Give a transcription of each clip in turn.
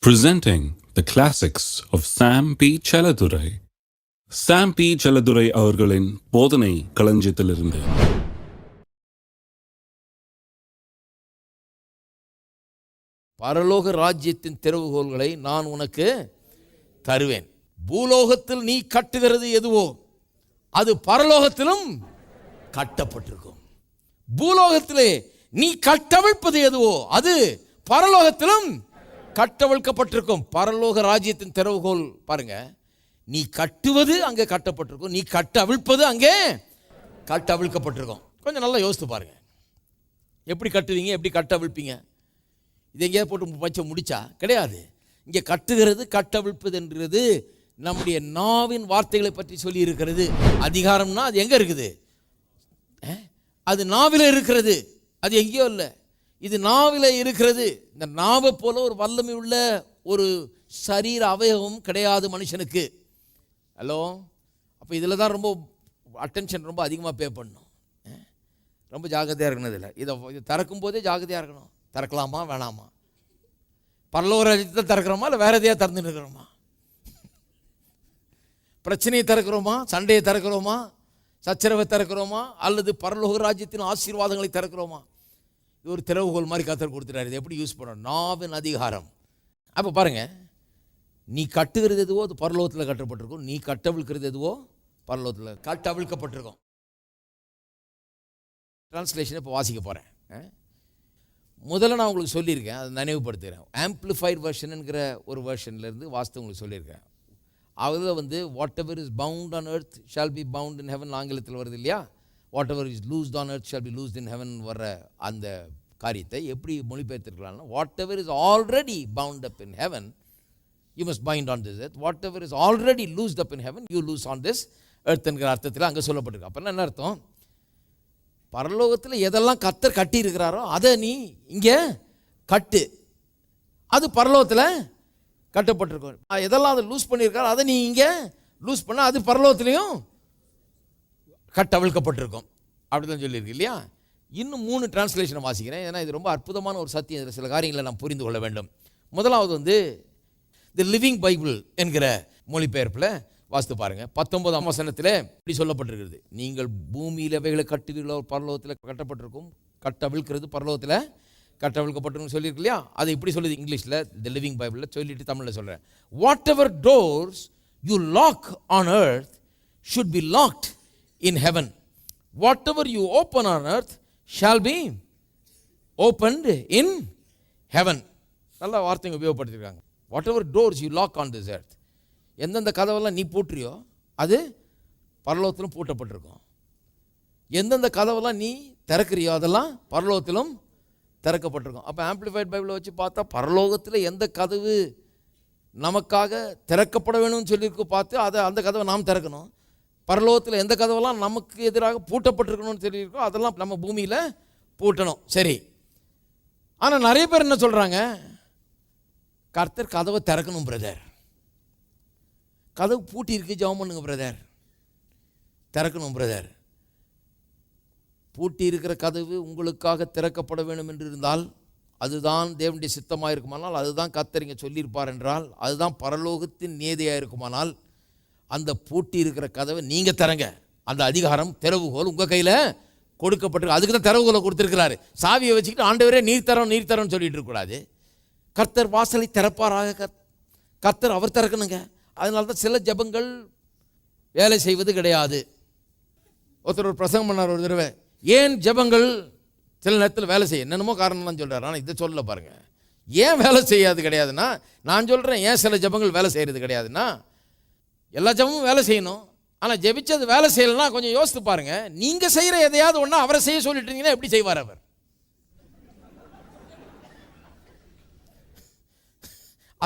Presenting the classics of Sam P. Chaladurai. Sam P. Chaladurai அவர்களின் போதனை களஞ்சியத்திலிருந்து. பரலோக ராஜ்யத்தின் திறவுகோல்களை நான் உனக்கு தருவேன். பூலோகத்தில் நீ கட்டுகிறது எதுவோ அது பரலோகத்திலும் கட்டப்பட்டிருக்கும். பூலோகத்திலே நீ கட்டவிழ்ப்பது எதுவோ அது பரலோகத்திலும் கட்டவிழ்க்கப்பட்டிருக்கும். பரலோக ராஜ்யத்தின் திறவுகோல் பாருங்க, நீ கட்டுவது அங்கே கட்டப்பட்டிருக்கும், நீ கட்டவிழ்ப்பது அங்கே கட்டவிழ்க்கப்பட்டிருக்கும். கொஞ்சம் நல்லா யோசித்து பாருங்க, எப்படி கட்டுவீங்க, எப்படி கட்டவிழ்ப்பீங்க? இது எங்கேயா போட்டு வச்ச முடிச்சா? கிடையாது. இங்கே கட்டுகிறது கட்டவிழ்ப்பது என்கிறது நம்முடைய நாவின் வார்த்தைகளை பற்றி சொல்லி இருக்கிறது. அதிகாரம்னா அது எங்கே இருக்குது? அது நாவில் இருக்கிறது, அது எங்கேயோ இல்லை, இது நாவில் இருக்கிறது. இந்த நாவை போல ஒரு வல்லமை உள்ள ஒரு சரீர அவயவம் கிடையாது மனுஷனுக்கு. ஹலோ, அப்போ இதில் தான் ரொம்ப அட்டென்ஷன் ரொம்ப அதிகமாக பே பண்ணணும். ரொம்ப ஜாக்கிரதையாக இருக்கணும். இதில் இதை திறக்கும் போதே ஜாக்கிரதையாக இருக்கணும். திறக்கலாமா வேணாமா? பரலோக ராஜ்யத்தை திறக்கிறோமா இல்லை வேறு எதையாக திறந்துன்னு இருக்கிறோமா? பிரச்சனையை திறக்கிறோமா, சண்டையை திறக்கிறோமா, சச்சரவை திறக்கிறோமா, அல்லது பரலோக ராஜ்யத்தின் ஆசீர்வாதங்களை திறக்கிறோமா? இது ஒரு திறவுகோல் மாதிரி கர்த்தர் கொடுத்துட்டாரு. இதை எப்படி யூஸ் பண்ணணும்? நாவின் அதிகாரம். அப்போ பாருங்கள், நீ கட்டுகிறது எதுவோ அது பரலோகத்தில் கட்டப்பட்டிருக்கும், நீ கட்டவிழ்க்கிறது எதுவோ பரலோகத்தில் கட்டவிழ்க்கப்பட்டிருக்கும். டிரான்ஸ்லேஷனை இப்போ வாசிக்க போகிறேன். முதல்ல நான் உங்களுக்கு சொல்லியிருக்கேன், அதை நினைவுபடுத்துகிறேன். ஆம்பிளிஃபைட் வெர்ஷனுங்கிற ஒரு வெர்ஷன்லேருந்து வாசித்து உங்களுக்கு சொல்லியிருக்கேன். அதில் whatever is bound on earth shall be bound in heaven ஆங்கிலத்தில் வருது இல்லையா? Whatever is loosed on earth shall be loosed in heaven வர்ற அந்த காரியத்தை எப்படி மொழிபெயர்த்திருக்கலாம்னா, whatever is already bound up in heaven you must bind on this earth, whatever is already loosed up in heaven you loose on this earth என்கிற அர்த்தத்தில் அங்கே சொல்லப்பட்டிருக்கு. அப்போ என்ன அர்த்தம்? பரலோகத்தில் எதெல்லாம் கர்த்தர் கட்டி இருக்கிறாரோ அதை நீ இங்கே கட்டு, அது பரலோகத்தில் கட்டப்பட்டிருக்கும். எதெல்லாம் அதை லூஸ் பண்ணியிருக்காரோ அதை நீ இங்கே லூஸ் பண்ண, அது பரலோகத்திலையும் கட்டவிழ்க்கப்பட்டிருக்கும். அப்படி தான் சொல்லியிருக்கு இல்லையா? இன்னும் 3 டிரான்ஸ்லேஷனை வாசிக்கிறேன், ஏன்னா இது ரொம்ப அற்புதமான ஒரு சத்தியம். இதில் சில காரியங்களை நாம் புரிந்து கொள்ள வேண்டும். முதலாவது தி லிவிங் பைபிள் என்கிற மொழிபெயர்ப்பில் வாசித்து பாருங்கள். 19ஆம் வசனத்தில் இப்படி சொல்லப்பட்டிருக்கிறது, நீங்கள் பூமியில் அவைகளை கட்டுவீர்களோ பரலோகத்தில் கட்டப்பட்டிருக்கும், கட்டவிழ்க்கிறது பரலோகத்தில் கட்டவிழ்க்கப்பட்டிருக்கும் சொல்லியிருக்கு இல்லையா? அது இப்படி சொல்லுது இங்கிலீஷில், தி லிவிங் பைபிளில். சொல்லிட்டு தமிழில் சொல்கிறேன். What ever doors you lock on earth should be locked in heaven. Whatever you open on earth shall be opened in heaven. நல்ல வார்த்தைங்க உபயோகப்படுத்திருக்காங்க. Whatever doors you lock on this earth, எந்தெந்த கதவெல்லாம் நீ பூட்டுறியோ அது பரலோகத்திலும் பூட்டப்பட்டிருக்கும். எந்தெந்த கதவெல்லாம் நீ திறக்கிறியோ அதெல்லாம் பரலோகத்திலும் திறக்கப்பட்டிருக்கும். அப்போ ஆம்பிளிஃபைட் பைபிளை வச்சு பார்த்தா பரலோகத்தில் எந்த கதவு நமக்காக திறக்கப்பட வேணும்னு சொல்லியிருக்கு பார்த்து அதை அந்த கதவை நாம் திறக்கணும். பரலோகத்தில் எந்த கதவெல்லாம் நமக்கு எதிராக பூட்டப்பட்டிருக்கணும்னு சொல்லியிருக்கோ அதெல்லாம் நம்ம பூமியில் பூட்டணும். சரி, ஆனால் நிறைய பேர் என்ன சொல்கிறாங்க, கர்த்தர் கதவை திறக்கணும் பிரதர், கதவு பூட்டி இருக்கு ஜெபம் பண்ணுங்க பிரதர், திறக்கணும் பிரதர். பூட்டி இருக்கிற கதவு உங்களுக்காக திறக்கப்பட வேண்டும் என்று இருந்தால் அதுதான் தேவனுடைய சித்தமாக இருக்குமானால், அதுதான் கர்த்தர் இங்கே சொல்லியிருப்பார் என்றால், அதுதான் பரலோகத்தின் நீதியாக இருக்குமானால், அந்த பூட்டி இருக்கிற கதவை நீங்கள் திறங்க. அந்த அதிகாரம் திறவுகோல் உங்கள் கையில் கொடுக்கப்பட்டிருக்கு. அதுக்கு தான் திறவுகோலை கொடுத்துருக்கிறாரு. சாவியை வச்சுக்கிட்டு ஆண்டவரே நீர் தரோன்னு சொல்லிட்டு இருக்கக்கூடாது. கர்த்தர் வாசலை திறப்பாராக, கர்த்தர் அவர் திறக்கணுங்க. அதனால தான் சில ஜெபங்கள் வேலை செய்வது கிடையாது. ஒருத்தர் ஒரு பிரசங்கம் பண்ணார் ஒரு தடவை, ஏன் ஜெபங்கள் சில நேரத்தில் வேலை செய்ய என்னென்னமோ காரணம்லாம் சொல்கிறார். ஆனால் இதை சொல்ல பாருங்கள், ஏன் வேலை செய்யாது கிடையாதுன்னா, நான் சொல்கிறேன் ஏன் சில ஜெபங்கள் வேலை செய்கிறது கிடையாதுன்னா, எல்லா ஜெபமும் வேலை செய்யணும், ஆனால் ஜெபிச்சது வேலை செய்யலைன்னா கொஞ்சம் யோசித்து பாருங்கள். நீங்கள் செய்கிற எதையாவது ஒன்றா அவரை செய்ய சொல்லிட்டீங்கன்னா எப்படி செய்வார் அவர்?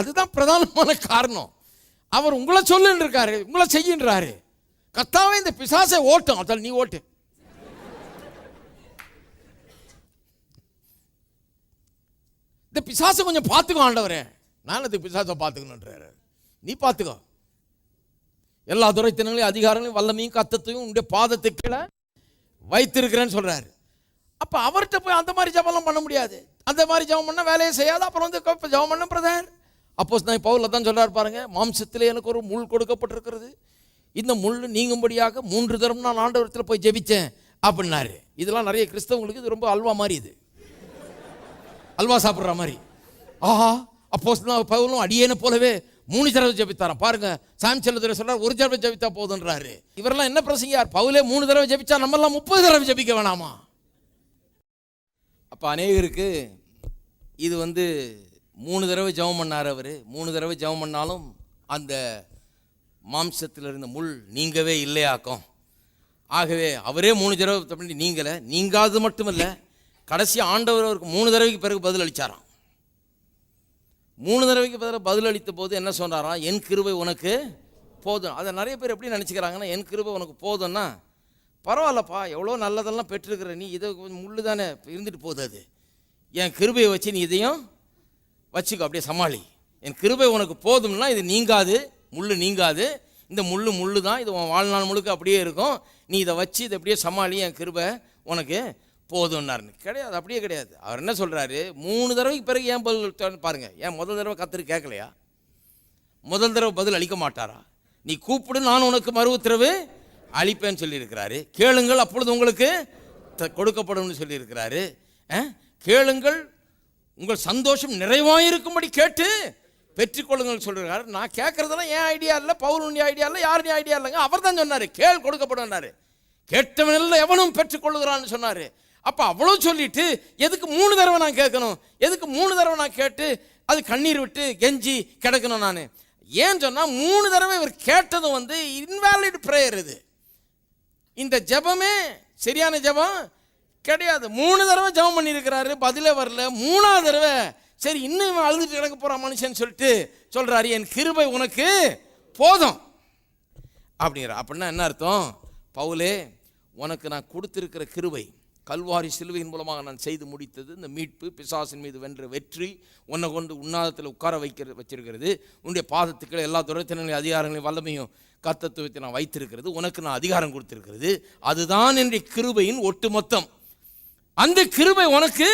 அதுதான் பிரதானமான காரணம். அவர் உங்களை சொல்லுன்னு இருக்காரு, உங்களை செய்யின்றாரு. கர்த்தாவே இந்த பிசாசை ஓட்டும், அதில் நீ ஓட்டு. இந்த பிசாசை கொஞ்சம் பார்த்துக்கோ ஆண்டவரே. நான் இந்த பிசாசை பார்த்துக்கணுன்றாரு. நீ பார்த்துக்கோ. எல்லா துரைத்தனங்களையும் அதிகாரங்களையும் வல்லமையும் கத்தத்தையும் உன்னுடைய பாதத்துக்கு கீழே வைத்திருக்கிறேன்னு சொல்கிறாரு. அப்போ அவர்கிட்ட போய் அந்த மாதிரி ஜபம்லாம் பண்ண முடியாது. அந்த மாதிரி ஜபம் பண்ணால் வேலையை செய்யாது. அப்புறம் ஜபம் பண்ண பிரதர் அப்போஸ்தலனாகிய பவுல் தான் சொல்றாரு பாருங்க, மாம்சத்திலே எனக்கு ஒரு முள் கொடுக்கப்பட்டிருக்கிறது, இந்த முள் நீங்கும்படியாக 3 தரம் நான் ஆண்டவரத்தில் போய் ஜெபிச்சேன் அப்படின்னாரு. இதெல்லாம் நிறைய கிறிஸ்தவங்களுக்கு இது ரொம்ப அல்வா மாதிரி, இது அல்வா சாப்பிட்ற மாதிரி. ஆஹா, அப்போஸ்தலனாகிய பவுலும் அடியேனை போலவே 3 தடவை ஜெபித்தாராம். பாருங்க, சாம் செல்லதுரை சொல்றார் 1 தடவை ஜெபித்தா போதுன்றாரு. இவரெல்லாம் என்ன பிரசங்கியார்? பவுலே 3 தடவை ஜெபிச்சா நம்ம எல்லாம் 30 தடவை ஜெபிக்க வேணாமா? அப்ப அநேகருக்கு இது 3 தடவை ஜெபம் பண்ணார் அவர். 3 தடவை ஜெபம் பண்ணாலும் அந்த மாம்சத்தில் இருந்த முள் நீங்கவே இல்லையாக்கும். ஆகவே அவரே 3 தடவை பண்ணி நீங்கலை. நீங்காது மட்டுமல்ல, கடைசி ஆண்டவர் அவருக்கு 3 தடவைக்கு பிறகு பதில் அளித்தாராம். 3 தடவைக்கு பதில் அளித்த போது என்ன சொன்னாராம்? என் கிருபை உனக்கு போதும். அதை நிறைய பேர் எப்படி நினச்சிக்கிறாங்கன்னா, என் கிருபை உனக்கு போதும்னா பரவாயில்லப்பா, எவ்வளோ நல்லதெல்லாம் பெற்றிருக்கிற நீ, இதை முள்ளு தானே இருந்துட்டு போகுது, அது என் கிருபையை வச்சு நீ இதையும் வச்சுக்கோ, அப்படியே சமாளி. என் கிருபை உனக்கு போதும்னா இது நீங்காது, முள் நீங்காது, இந்த முள்ளு தான், இது உன் வாழ்நாள் முழுக்க அப்படியே இருக்கும், நீ இதை வச்சு இதை அப்படியே சமாளி, என் கிருபை உனக்கு போதும்னாருன்னு. கிடையாது, அப்படியே கிடையாது. அவர் என்ன சொல்கிறாரு? 3 தடவைக்கு பிறகு ஏன் பதில் பாருங்கள். ஏன் முதல் தடவை கர்த்தர் கேட்கலையா? முதல் தடவை பதில் அளிக்க மாட்டாரா? நீ கூப்பிடு, நான் உனக்கு மறு உத்தரவு அளிப்பேன்னு சொல்லியிருக்கிறாரு. கேளுங்கள் அப்பொழுது உங்களுக்கு கொடுக்கப்படும் சொல்லியிருக்கிறாரு. கேளுங்கள் உங்கள் சந்தோஷம் நிறைவாயிருக்கும்படி கேட்டு பெற்றுக்கொள்ளுங்கள் சொல்கிறாரு. நான் கேட்கறதெல்லாம் என் ஐடியா இல்லை, பவுலுடைய ஐடியா இல்லை, யாருடைய ஐடியா இல்லைங்க. அவர் தான் சொன்னார், கேள் கொடுக்கப்படும். கேட்டவனில் எவனும் பெற்றுக்கொள்ளுகிறான்னு சொன்னார். அப்போ அவ்வளோ சொல்லிட்டு எதுக்கு 3 தடவை நான் கேட்கணும்? எதுக்கு 3 தடவை நான் கேட்டு அது கண்ணீர் விட்டு கெஞ்சி கிடக்கணும்? நான் ஏன் சொன்னால் 3 தடவை இவர் கேட்டதும் இன்வாலிட் ப்ரேயர். இது இந்த ஜெபமே சரியான ஜெபம் கிடையாது. 3 தடவை ஜெபம் பண்ணியிருக்கிறாரு, பதிலே வரல. 3ஆவது தடவை சரி இன்னும் அழுதுட்டு கிடக்க போகிறான் மனுஷன் சொல்லிட்டு சொல்கிறாரு, என் கிருபை உனக்கு போதும் அப்படிங்கிற. அப்படின்னா என்ன அர்த்தம்? பவுலே, உனக்கு நான் கொடுத்திருக்கிற கிருபை, கல்வாரி சிலுவையின் மூலமாக நான் செய்து முடித்தது, இந்த மீட்பு, பிசாசின் மீது வென்ற வெற்றி, உன்னை கொண்டு உன்னதத்தில் உட்கார வச்சிருக்கிறது, உன்னுடைய பாதத்துக்களை எல்லா துறைத்தினங்களையும் அதிகாரங்களையும் வல்லமையும் கர்த்தத்துவத்தை நான் வைத்திருக்கிறது, உனக்கு நான் அதிகாரம் கொடுத்திருக்கிறது, அதுதான் என்னுடைய கிருபையின் ஒட்டு மொத்தம். அந்த கிருபை உனக்கு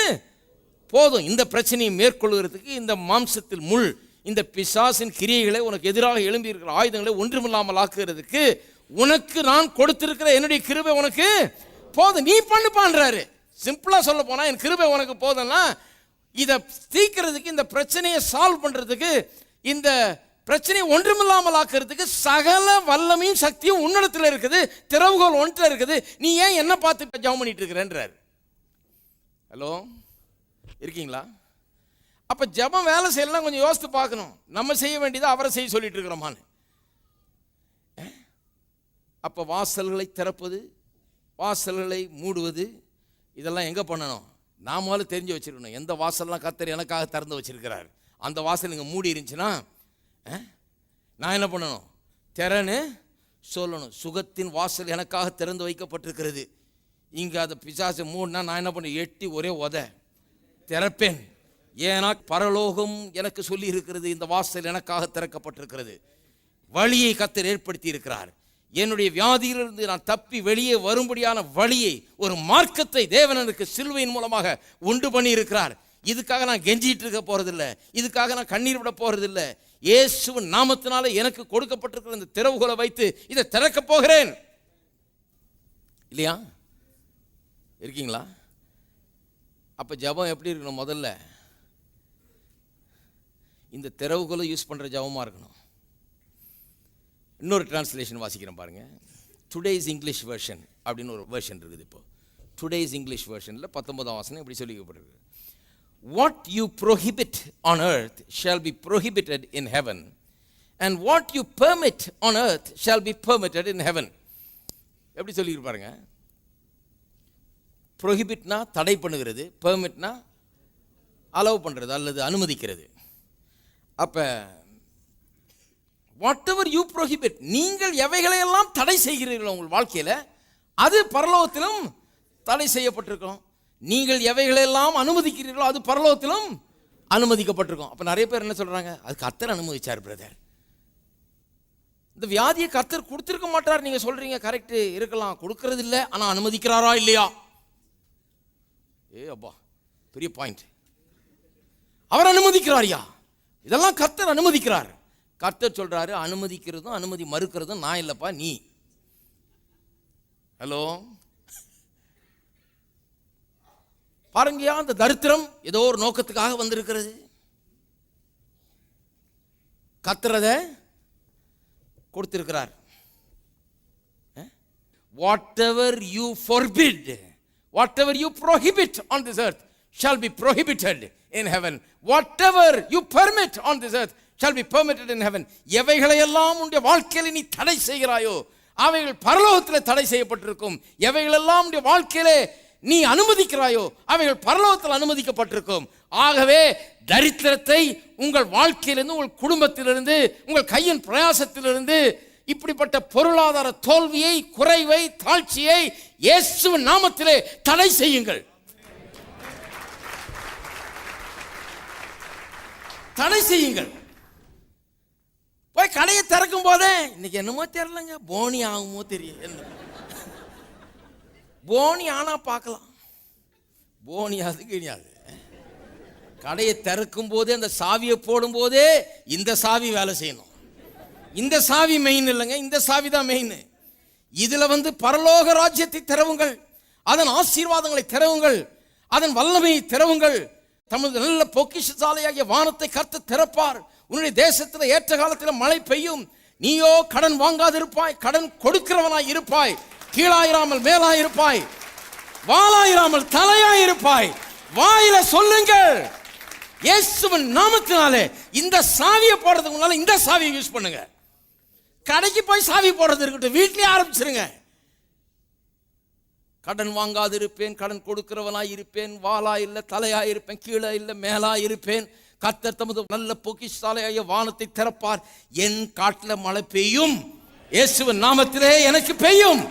போதும். இந்த பிரச்சனையை மேற்கொள்கிறதுக்கு இந்த மாம்சத்தில் முள், இந்த பிசாசின் கிரியைகளை, உனக்கு எதிராக எழும்பி இருக்கிற ஆயுதங்களை ஒன்றுமில்லாமல் ஆக்குகிறதுக்கு உனக்கு நான் கொடுத்திருக்கிற என்னுடைய கிருபை உனக்கு போதும், நீ பண்ணுப்பான்றாரு. சிம்பிளா சொல்ல போனா, என் கிருபை உனக்கு போதும்னா இதை தீர்க்கிறதுக்கு, இந்த பிரச்சனையை சால்வ் பண்றதுக்கு, இந்த பிரச்சனையை ஒன்றுமில்லாமல் ஆக்கிறதுக்கு சகல வல்லமையும் சக்தியும் உன்னிடத்தில் இருக்குது, திறவுகோல் ஒன்றில் இருக்குது. நீ ஏன் என்ன பார்த்து ஜெபம் பண்ணிட்டு இருக்கிறேன்றார். ஹலோ, இருக்கீங்களா? அப்ப ஜெபம் வேலை செய்யலாம், கொஞ்சம் யோசித்து பார்க்கணும். நம்ம செய்ய வேண்டியதை அவரை செய்ய சொல்லிட்டு இருக்கிறோமான்னு. அப்போ வாசல்களை திறப்பது, வாசல்களை மூடுவது, இதெல்லாம் எங்கே பண்ணணும்? நாமளும் தெரிஞ்சு வச்சுருக்கணும். எந்த வாசல்லாம் கர்த்தர் எனக்காக திறந்து வச்சிருக்கிறார், அந்த வாசல் இங்கே மூடி இருந்துச்சுன்னா நான் என்ன பண்ணணும்? திறன்னு சொல்லணும். சுகத்தின் வாசல் எனக்காக திறந்து வைக்கப்பட்டிருக்கிறது, இங்கே அதை பிசாசு மூடினா நான் என்ன பண்ண? எட்டி ஒரே உத திறப்பேன். ஏன்னா பரலோகம் எனக்கு சொல்லி இருக்கிறது, இந்த வாசல் எனக்காக திறக்கப்பட்டிருக்கிறது. வழியை கர்த்தர் ஏற்படுத்தி இருக்கிறார். என்னுடைய வியாதியிலிருந்து நான் தப்பி வெளியே வரும்படியான வழியை, ஒரு மார்க்கத்தை தேவன் எனக்கு சிலுவையின் மூலமாக உண்டு பண்ணி இருக்கிறார். இதுக்காக நான் கெஞ்சிட்டு இருக்க போறதில்லை, இதுக்காக நான் கண்ணீர் விட போறதில்லை. இயேசுவின் நாமத்தினால எனக்கு கொடுக்கப்பட்டிருக்கிற இந்த திறவுகோலை வைத்து இதை திறக்க போகிறேன். இல்லையா? இருக்கீங்களா? அப்ப ஜெபம் எப்படி இருக்கணும்? முதல்ல இந்த திறவுகோலை யூஸ் பண்ற ஜெபமா இருக்கணும். இன்னொரு டிரான்ஸ்லேஷன் வாசிக்கிறேன் பாருங்க. டுடேஸ் இங்கிலீஷ் வெர்ஷன் அப்படின்னு ஒரு வெர்ஷன் இருக்குது. இப்போ டுடேஸ் இங்கிலீஷ் வெர்ஷனில் 19ஆம் வசனம் இப்படி சொல்லிக்கப்பட்டிருக்கு. What you prohibit on earth shall be prohibited in heaven, and what you permit on earth shall be permitted in heaven. எப்படி சொல்லியிருப்பாருங்க? ப்ரொஹிபிட்னா தடை பண்ணுகிறது, பெர்மிட்னா அலோவ் பண்ணுறது அல்லது அனுமதிக்கிறது. அப்போ வாட் எவர் யூ ப்ரோஹிபிட், நீங்கள் எவைகளையெல்லாம் தடை செய்கிறீர்களோ உங்கள் வாழ்க்கையில், அது பரலோகத்திலும் தடை செய்யப்பட்டிருக்கும். நீங்கள் எவைகளெல்லாம் அனுமதிக்கிறீர்களோ அது பரலோகத்திலும் அனுமதிக்கப்பட்டிருக்கும். அப்போ நிறைய பேர் என்ன சொல்கிறாங்க? அது கர்த்தர் அனுமதிச்சார் பிரதர், இந்த வியாதியை கர்த்தர் கொடுத்துருக்க மாட்டார். நீங்கள் சொல்கிறீங்க, கரெக்டு இருக்கலாம், கொடுக்கறது இல்லை, ஆனால் அனுமதிக்கிறாரா இல்லையா? அப்பா பெரிய பாயிண்ட். அவர் அனுமதிக்கிறாரியா? இதெல்லாம் கர்த்தர் அனுமதிக்கிறார். கர்த்தர் சொல்றாரு, அனுமதிக்கிறதும் அனுமதி மறுக்கிறதும் நான் இல்லப்பா, நீ. ஹலோ, பாருங்கயா, அந்த தரித்திரம் ஏதோ ஒரு நோக்கத்துக்காக வந்திருக்கிறது. கர்த்தர் கொடுத்திருக்கிறார். Whatever you forbid, whatever you prohibit on this earth shall be prohibited in heaven. Whatever you permit on this earth shall be permitted in heaven. எவைகளை எல்லாம் உன்னுடைய வாழ்க்கையில நீ தடை செய்கிறாயோ அவைகள் பரலோகத்தில் தடை செய்யப்பட்டிருக்கும். எவைகள் எல்லாம் உன்னுடைய வாழ்க்கையில நீ அனுமதிக்கிறாயோ அவைகள் பரலோகத்தில் அனுமதிக்கப்பட்டிருக்கும். ஆகவே தரித்திரத்தை உங்கள் வாழ்க்கையிலிருந்து, உங்கள் குடும்பத்திலிருந்து, உங்கள் கையின் பிரயாசத்திலிருந்து, இப்படிப்பட்ட பொருளாதார தோல்வியை, குறைவை, தாழ்ச்சியை இயேசுவின் நாமத்திலே தடை செய்யுங்கள். தடை செய்யுங்கள். போய் கடையை திறக்கும் போதே இன்னைக்கு என்னமோ தெரியலங்க, போனி ஆகுமோ தெரியும். போனி ஆனா பார்க்கலாம், போனி அது கிடையாது. கடையை திறக்கும் போதே அந்த சாவியை போடும் போதே இந்த சாவி வேலை செய்யணும். இந்த சாவி மெயின் இல்லைங்க, இந்த சாவி தான் மெயின். இதுல பரலோக ராஜ்யத்தை திறவுங்கள், அதன் ஆசீர்வாதங்களை திறவுங்கள், அதன் வல்லமையை திறவுங்கள். தமது நல்ல பொக்கிஷசாலையாகிய வானத்தை கர்த்தர் திறப்பார். உன்னுடைய தேசத்தில் ஏற்ற காலத்தில் மழை பெய்யும். நீயோ கடன் வாங்காதிருப்பாய், கடன் கொடுக்கிறவனாய் இருப்பாய், கீழாயிராமல் மேலாயிருப்பாய், வாளாயிராமல் தலையாயிருப்பாய். வாயில சொல்லுங்கள், இயேசுவின் நாமத்தினாலே. இந்த சாவியை போடுறதுக்கு முன்னால இந்த சாவியை யூஸ் பண்ணுங்க. கடைக்கு போய் சாவி போடுறது இருக்கட்டும், வீட்டிலே ஆரம்பிச்சிருங்க. கடன் வாங்காது இருப்பேன், கடன் கொடுக்கிறவனாய் இருப்பேன், வாளா இல்ல தலையாய் இருப்பேன், கீழே இல்ல மேலாய் இருப்பேன். கர்த்தர் தமது நல்ல பொக்கிஷசாலையாகிய வானத்தை திறப்பார். என் காட்டுல மழை பெய்யும், இயேசுவின் நாமத்திலே எனக்கு பெய்யும்.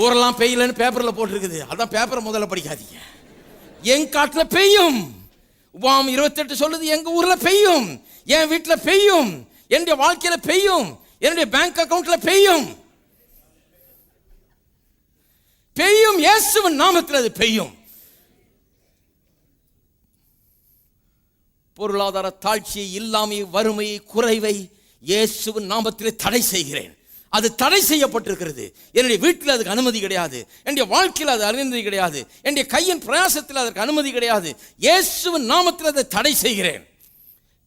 ஊரெல்லாம் பெய்யலன்னு பேப்பர்ல போட்டிருக்குது, அதான் பேப்பரை முதல்ல படிக்காதீங்க. என் காட்டுல பெய்யும். உபாகம் 28 சொல்லுது, எங்க ஊர்ல பெய்யும், என் வீட்டுல பெய்யும், என்னுடைய வாழ்க்கையில பெய்யும், என்னுடைய பேங்க் அக்கவுண்ட்ல பெய்யும். பெய்யும், இயேசுவின் நாமத்தில் அது பெய்யும். பொருளாதார தாழ்ச்சியை, இல்லாமையை, வறுமையை, குறைவை இயேசுவின் நாமத்திலே தடை செய்கிறேன். அது தடை செய்யப்பட்டிருக்கிறது. என்னுடைய வீட்டில் அதுக்கு அனுமதி கிடையாது, என்னுடைய வாழ்க்கையில் அது அனுமதி கிடையாது, என்னுடைய கையின் பிரயாசத்தில் அதற்கு அனுமதி கிடையாது. இயேசுவின் நாமத்தில் அதை தடை செய்கிறேன்.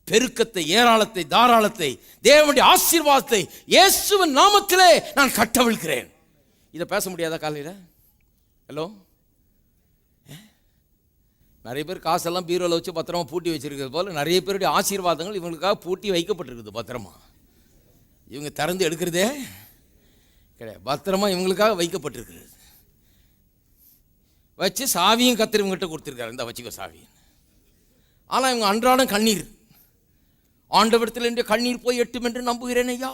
பெருக்கத்தை, ஏராளத்தை, தாராளத்தை, தேவனுடைய ஆசீர்வாதத்தை இயேசுவின் நாமத்திலே நான் கட்டவிழ்கிறேன். இதை பேச முடியாதா காலையில்? ஹலோ, நிறைய பேர் காசெல்லாம் பீரோவில் வச்சு பத்திரமா பூட்டி வச்சிருக்கிறது போல நிறைய பேருடைய ஆசீர்வாதங்கள் இவங்களுக்காக பூட்டி வைக்கப்பட்டிருக்குது பத்திரமா. இவங்க திறந்து எடுக்கிறதே கிடையாது, பத்திரமா இவங்களுக்காக வைக்கப்பட்டிருக்கிறது. வச்சு சாவியும் கத்திரி இவங்ககிட்ட கொடுத்துருக்காரு, இந்த வச்சுக்கோ சாவி. ஆனால் இவங்க அன்றாடம் கண்ணீர், ஆண்டவரத்தில் என்னுடைய கண்ணீர் போய் எட்டும் என்று நம்புகிறேன் ஐயா.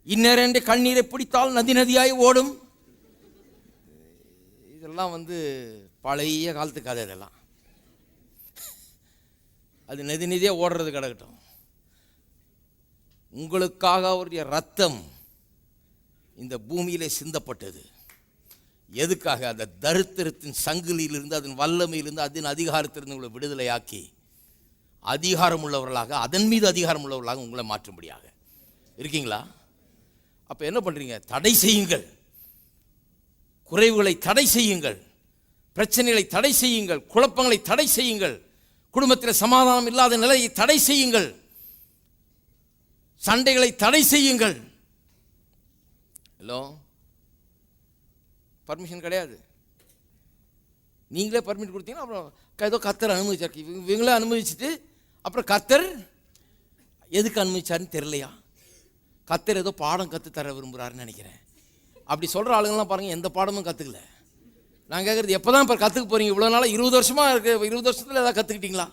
இந்நேரம் என்னுடைய கண்ணீரை பிடித்தால் நதி நதியாய் ஓடும். இதெல்லாம் பழைய காலத்து கதை. இதெல்லாம் அது நதி நதியாக ஓடுறது கிடக்கட்டும். உங்களுக்காக அவருடைய ரத்தம் இந்த பூமியிலே சிந்தப்பட்டது. எதுக்காக? அந்த தரித்திரத்தின் சங்கிலியிலிருந்து, அதன் வல்லமையிலிருந்து, அதன் அதிகாரத்திலிருந்து உங்களை விடுதலையாக்கி அதிகாரம் உள்ளவர்களாக, அதன் மீது அதிகாரம் உள்ளவர்களாக உங்களை மாற்றும்படியாக இருக்கீங்களா? அப்போ என்ன பண்ணுறீங்க? தடை செய்யுங்கள், குறைவுகளை தடை செய்யுங்கள், பிரச்சனைகளை தடை செய்யுங்கள், குழப்பங்களை தடை செய்யுங்கள், குடும்பத்தில் சமாதானம் இல்லாத நிலையை தடை செய்யுங்கள், சண்டைகளை தடை செய்யுங்கள். ஹலோ, பர்மிஷன் கிடையாது. நீங்களே பர்மிட் கொடுத்தீங்கன்னா அப்புறம் ஏதோ கர்த்தர் அனுமதிச்சார், இவங்களே அனுமதிச்சுட்டு அப்புறம் கர்த்தர் எதுக்கு அனுமதிச்சாருன்னு தெரியலையா? கர்த்தர் ஏதோ பாடம் கற்றுத்தர விரும்புகிறாருன்னு நினைக்கிறேன். அப்படி சொல்கிற ஆளுங்கள்லாம் பாருங்கள், எந்த பாடமும் கற்றுக்கல. நான் கேட்குறது, எப்போ தான் இப்போ கற்றுக்க போகிறீங்க? இவ்வளோ நாளாக 20 வருஷமாக இருக்குது, 20 வருஷத்தில் ஏதாவது கற்றுக்கிட்டீங்களா?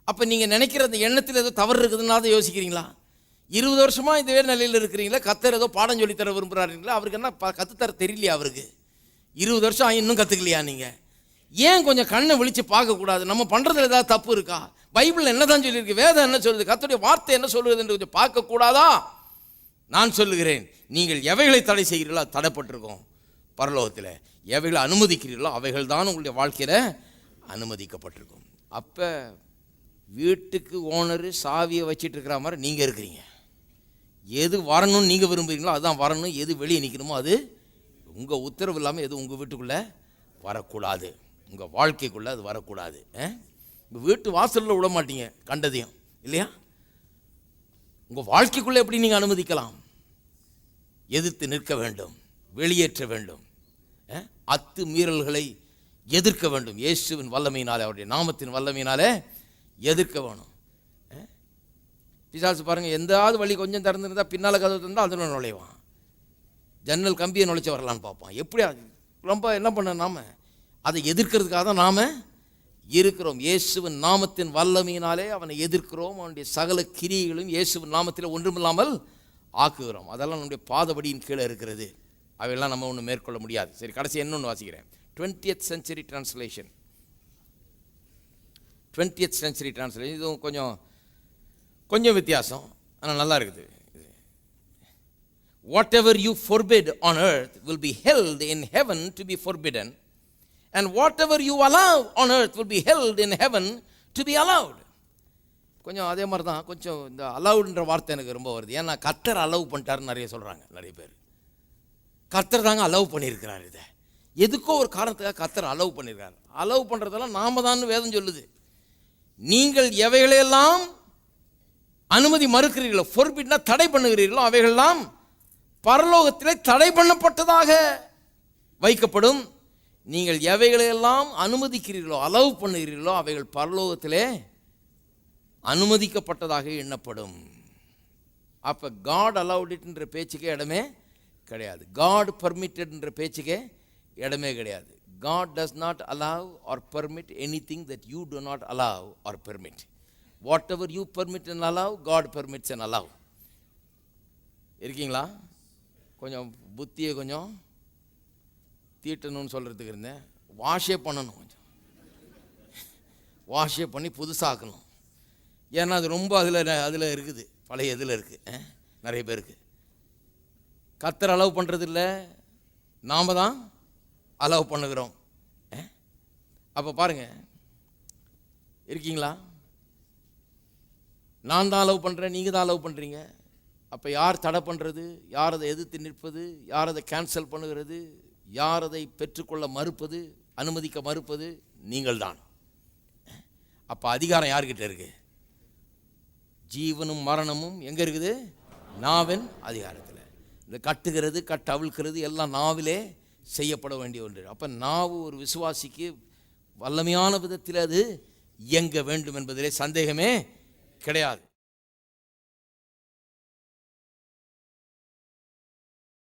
அப்போ நீங்கள் நினைக்கிற அந்த எண்ணத்தில் ஏதோ தவறு இருக்குதுன்னா அதை யோசிக்கிறீங்களா? 20 வருஷமாக இதே நிலையில் இருக்கிறீங்களா? கர்த்தர் ஏதோ பாடம் சொல்லித்தர விரும்புகிறாருங்களா? அவருக்கு என்ன கற்றுத்தர தெரியலையா? அவருக்கு 20 வருஷம் இன்னும் கற்றுக்கலையா? நீங்கள் ஏன் கொஞ்சம் கண்ணை விழித்து பார்க்கக்கூடாது? நம்ம பண்ணுறதுல ஏதாவது தப்பு இருக்கா? பைபிள் என்ன தான் சொல்லியிருக்கு, வேதம் என்ன சொல்லுது, கர்த்தருடைய வார்த்தை என்ன சொல்லுது என்று கொஞ்சம் பார்க்கக்கூடாதா? நான் சொல்லுகிறேன், நீங்கள் எவைகளை தடை செய்கிறீர்களோ தடைப்பட்டிருக்கோம் பரலோகத்தில். எவைகளை அனுமதிக்கிறீர்களோ அவைகள் தான் உங்களுடைய வாழ்க்கையில் அனுமதிக்கப்பட்டிருக்கும். அப்போ வீட்டுக்கு ஓனரு சாவியை வச்சிட்டு இருக்கிற மாதிரி நீங்கள் இருக்கிறீங்க. எது வரணும்னு நீங்கள் விரும்புகிறீங்களோ அதுதான் வரணும். எது வெளியே நிற்கணுமோ அது உங்கள் உத்தரவு இல்லாமல் எது உங்கள் வீட்டுக்குள்ளே வரக்கூடாது, உங்கள் வாழ்க்கைக்குள்ளே அது வரக்கூடாது. உங்கள் வீட்டு வாசலில் விட மாட்டீங்க கண்டதையும், இல்லையா? உங்கள் வாழ்க்கைக்குள்ளே எப்படி நீங்கள் அனுமதிக்கலாம்? எதிர்த்து நிற்க வேண்டும், வெளியேற்ற வேண்டும், அத்து மீறல்களை எதிர்க்க வேண்டும். இயேசுவின் வல்லமையினாலே, அவருடைய நாமத்தின் வல்லமையினாலே எதிர்க்க வேணும். பிசாசு பாருங்கள், எந்தாவது வழி கொஞ்சம் திறந்துருந்தால் பின்னால் கதவு திறந்தால் அதில் நுழைவான். ஜன்னல் கம்பியை நுழைச்சி வரலான்னு பார்ப்பான். எப்படி ரொம்ப என்ன பண்ண, நாம் அதை எதிர்க்கிறதுக்காக தான் நாம் இருக்கிறோம். இயேசுவின் நாமத்தின் வல்லமையினாலே அவனை எதிர்க்கிறோம். அவனுடைய சகல கிரியைகளும் இயேசுவின் நாமத்தில் ஒன்றுமில்லாமல் ஆக்குகிறோம். அதெல்லாம் நம்முடைய பாதபடியின் கீழே இருக்கிறது. அவையெல்லாம் நம்ம ஒன்று மேற்கொள்ள முடியாது. சரி, கடைசி இன்னொன்று வாசிக்கிறேன். 20th century translation. 20th century translation. இதுவும் கொஞ்சம் வித்தியாசம், ஆனால் நல்லா இருக்குது. Whatever you forbid on earth will be held in heaven to be forbidden, and whatever you allow on earth will be held in heaven to be allowed. கொஞ்சம் அதே மாதிரி தான், கொஞ்சம் இந்த அலவுடுன்ற வார்த்தை எனக்கு ரொம்ப வருது. ஏன்னா கர்த்தர் அலவ் பண்ணிட்டாருன்னு நிறைய சொல்கிறாங்க. நிறைய பேர் கர்த்தர் தாங்க அலவ் பண்ணியிருக்கிறார். இதை எதுக்கோ ஒரு காரணத்துக்காக கர்த்தர் அலவ் பண்ணியிருக்காரு. அலவ் பண்ணுறதெல்லாம் நாம தான் வேதம் சொல்லுது. நீங்கள் எவைகளையெல்லாம் அனுமதி மறுக்கிறீர்களோ, ஃபோர்பிட்னா தடை பண்ணுகிறீர்களோ, அவைகளெல்லாம் பரலோகத்திலே தடை பண்ணப்பட்டதாக வைக்கப்படும். நீங்கள் எவைகளையெல்லாம் அனுமதிக்கிறீர்களோ, அலவ் பண்ணுகிறீர்களோ, அவைகள் பரலோகத்திலே அனுமதிக்கப்பட்டதாக எண்ணப்படும். அப்போ காட் அலவுட் இட்ன்ற பேச்சுக்கே இடமே கிடையாது. காட் பர்மிட்டட்ன்ற பேச்சுக்கே இடமே கிடையாது. God does not allow or permit anything that you do not allow or permit. Whatever you permit and allow, God permits and allow. இருக்கீங்களா? கொஞ்சம் புத்தியை கொஞ்சம் தீட்டணும்னு சொல்கிறதுக்கு இருந்தேன். வாஷே பண்ணணும், கொஞ்சம் வாஷே பண்ணி புதுசாக்கணும். ஏன்னா அது ரொம்ப அதில் இருக்குது, பழைய இதில் இருக்குது நிறைய பேருக்கு. கர்த்தர் அலோவ் பண்ணுறதில்ல, நாம் தான் அலோவ் பண்ணுகிறோம். அப்போ பாருங்கள், இருக்கீங்களா? நான் தான் அலோவ் பண்ணுறேன், நீங்கள் தான் அலோவ் பண்ணுறீங்க. அப்போ யார் தடை பண்ணுறது? யார் அதை எதிர்த்து நிற்பது? யார் அதை கேன்சல் பண்ணுகிறது? யார் அதை பெற்றுக்கொள்ள மறுப்பது, அனுமதிக்க மறுப்பது? நீங்கள் தான். அப்போ அதிகாரம் யார்கிட்ட இருக்குது? ஜீவனும் மரணமும் எங்கே இருக்குது? நாவின் அதிகாரத்தில். இந்த கட்டுகிறது, அவிழ்க்கிறது எல்லாம் நாவிலே செய்யப்பட வேண்டிய ஒன்று. அப்போ நாவு ஒரு விசுவாசிக்கு வல்லமையான விதத்தில் அது இயங்க வேண்டும் என்பதிலே சந்தேகமே கிடையாது.